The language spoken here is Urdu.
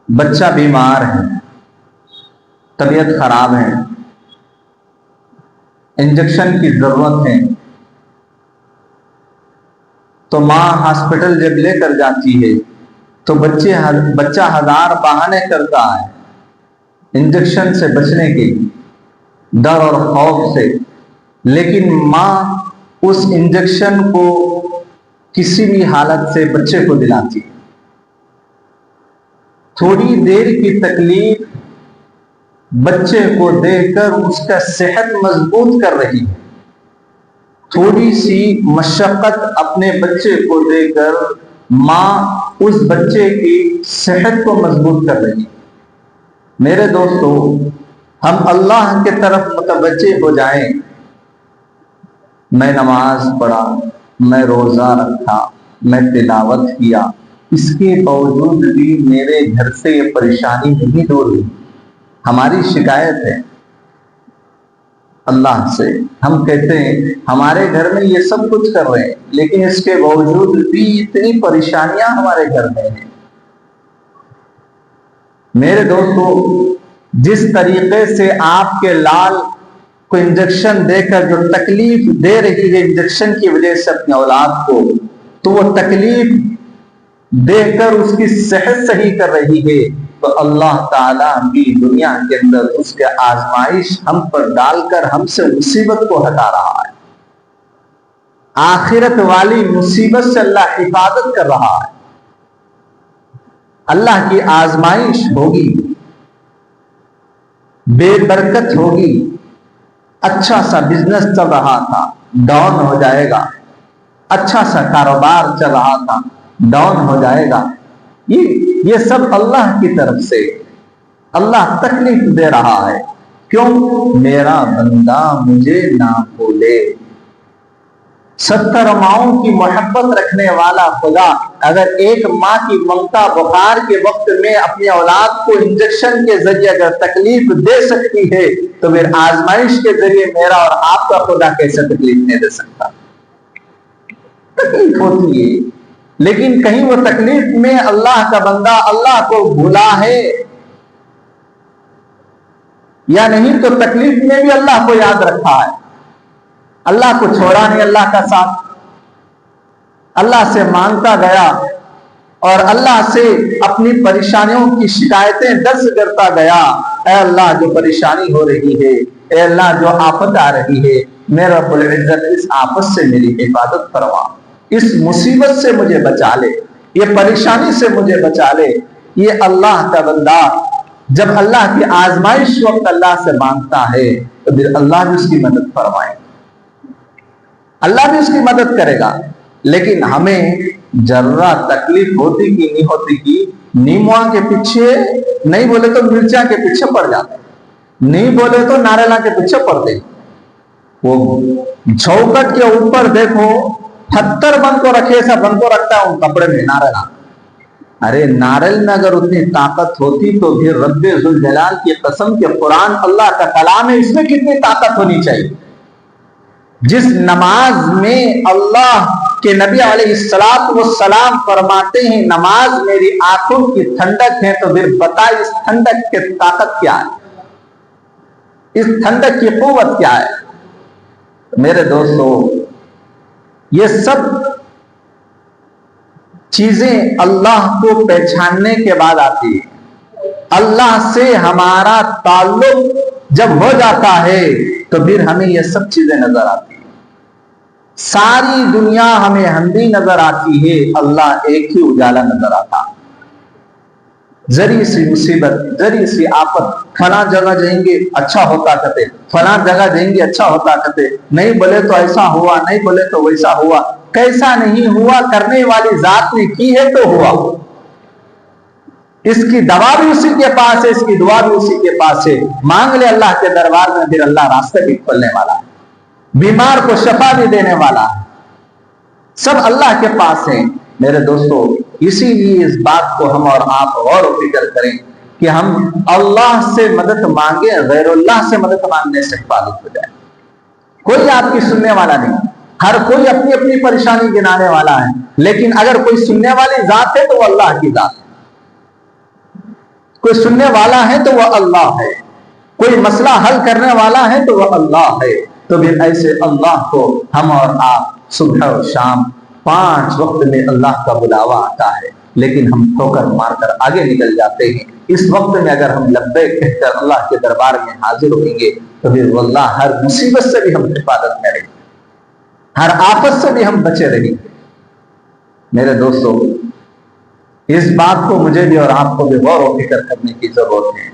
بچہ بیمار ہے، طبیعت خراب ہے، انجیکشن کی ضرورت ہے، تو ماں ہاسپٹل جب لے کر جاتی ہے تو بچہ ہزار بہانے کرتا ہے انجیکشن سے بچنے کے ڈر اور خوف سے، لیکن ماں اس انجیکشن کو کسی بھی حالت سے بچے کو دلاتی ہے۔ تھوڑی دیر کی تکلیف بچے کو دے کر اس کا صحت مضبوط کر رہی ہے، تھوڑی سی مشقت اپنے بچے کو دے کر ماں اس بچے کی صحت کو مضبوط کر رہی ہے۔ میرے دوستو، ہم اللہ کی طرف متوجہ ہو جائیں۔ میں نماز پڑھا، میں روزہ رکھا، میں تلاوت کیا، اس کے باوجود بھی میرے گھر سے یہ پریشانی نہیں دور ہوئی۔ ہماری شکایت ہے اللہ سے، ہم کہتے ہیں ہمارے گھر میں یہ سب کچھ کر رہے ہیں، لیکن اس کے باوجود بھی اتنی پریشانیاں ہمارے گھر میں ہیں۔ میرے دوستو، جس طریقے سے آپ کے لال کو انجیکشن دے کر جو تکلیف دے رہی ہے انجیکشن کی وجہ سے اپنے اولاد کو، تو وہ تکلیف دے کر اس کی صحت صحیح کر رہی ہے، تو اللہ تعالیٰ بھی دنیا کے اندر اس کے آزمائش ہم پر ڈال کر ہم سے مصیبت کو ہٹا رہا ہے۔ آخرت والی مصیبت سے اللہ حفاظت کر رہا ہے۔ اللہ کی آزمائش ہوگی، بے برکت ہوگی، اچھا سا بزنس چل رہا تھا ڈاؤن ہو جائے گا، اچھا سا کاروبار چل رہا تھا ڈاؤن ہو جائے گا۔ یہ سب اللہ کی طرف سے اللہ تکلیف دے رہا ہے، کیوں؟ میرا بندہ مجھے نہ بھولے۔ 70 ماؤں کی محبت رکھنے والا خدا اگر ایک ماں کی ممتا بخار کے وقت میں اپنی اولاد کو انجیکشن کے ذریعے اگر تکلیف دے سکتی ہے، تو پھر آزمائش کے ذریعے میرا اور آپ کا خدا کیسے تکلیف نہیں دے سکتا؟ تکلیف ہوتی ہے، لیکن کہیں وہ تکلیف میں اللہ کا بندہ اللہ کو بھولا ہے یا نہیں؟ تو تکلیف میں بھی اللہ کو یاد رکھا ہے، اللہ کو چھوڑا نہیں، اللہ کا ساتھ، اللہ سے مانگتا گیا اور اللہ سے اپنی پریشانیوں کی شکایتیں درج کرتا گیا۔ اے اللہ، جو پریشانی ہو رہی ہے، اے اللہ جو آفت آ رہی ہے، میرے رب العزت اس آفت سے میری حفاظت فرما، اس مصیبت سے مجھے بچا لے، یہ پریشانی سے مجھے بچا لے۔ یہ اللہ کا بندہ جب اللہ کی آزمائش وقت اللہ سے مانگتا ہے تو پھر اللہ بھی اس کی مدد فرمائے، اللہ بھی اس کی مدد کرے گا۔ لیکن ہمیں ذرہ تکلیف ہوتی کی نہیں ہوتی کی، نیموا کے پیچھے نہیں بولے تو مرچا کے پیچھے پڑ جاتے، نہیں بولے تو ناریلا کے پیچھے پڑتے۔ وہ چوکٹ کے اوپر دیکھو 78 بند کو رکھے، ایسا بند کو رکھتا ہے ان کپڑے میں ناریلا۔ ارے ناریل میں اگر اتنی طاقت ہوتی تو پھر رب ذوالجلال کی قسم کے قرآن اللہ کا کلام ہے، اس میں کتنی طاقت ہونی چاہیے؟ جس نماز میں اللہ کے نبی علیہ السلام فرماتے ہیں نماز میری آنکھوں کی ٹھنڈک ہے، تو پھر بتا اس ٹھنڈک کی طاقت کیا ہے، اس ٹھنڈک کی قوت کیا ہے؟ میرے دوستو، یہ سب چیزیں اللہ کو پہچاننے کے بعد آتی ہے۔ اللہ سے ہمارا تعلق جب ہو جاتا ہے تو پھر ہمیں یہ سب چیزیں نظر آتی ہیں۔ ساری دنیا ہمیں اندھی نظر آتی ہے، اللہ ایک ہی اجالا نظر آتا۔ ذری سی مصیبت، ذری سی آفت، فلاں جگہ جائیں گے اچھا ہوتا کہتے، فلاں جگہ جائیں گے اچھا ہوتا کہتے، نہیں بولے تو ایسا ہوا، نہیں بولے تو ویسا ہوا۔ کیسا نہیں ہوا، کرنے والی ذات نے کی ہے تو ہوا۔ اس کی دوا بھی اسی کے پاس ہے، اس کی دعا بھی اسی کے پاس ہے۔ مانگ لے اللہ کے دربار میں، پھر اللہ راستے بھی کھولنے والا ہے، بیمار کو شفا بھی دینے والا ہے، سب اللہ کے پاس ہے۔ میرے دوستو، اسی لیے اس بات کو ہم اور آپ غور و فکر کریں کہ ہم اللہ سے مدد مانگیں، غیر اللہ سے مدد مانگنے سے حفاظت ہو جائے۔ کوئی آپ کی سننے والا نہیں، ہر کوئی اپنی اپنی پریشانی گنانے والا ہے، لیکن اگر کوئی سننے والی ذات ہے تو وہ اللہ کی ذات ہے۔ کوئی سننے والا ہے تو وہ اللہ ہے، کوئی مسئلہ حل کرنے والا ہے تو وہ اللہ ہے۔ تو پھر ایسے اللہ کو ہم اور آپ صبح اور شام 5 وقت میں اللہ کا بلاوا آتا ہے، لیکن ہم ٹھوکر مار کر آگے نکل جاتے ہیں۔ اس وقت میں اگر ہم لبیک کہہ کر اللہ کے دربار میں حاضر ہوئیں گے تو پھر واللہ ہر مصیبت سے بھی ہم حفاظت میں رہیں گے، ہر آفت سے بھی ہم بچے رہیں گے۔ میرے دوستو، اس بات کو مجھے بھی اور آپ کو بھی غور و فکر کرنے کی ضرورت ہے۔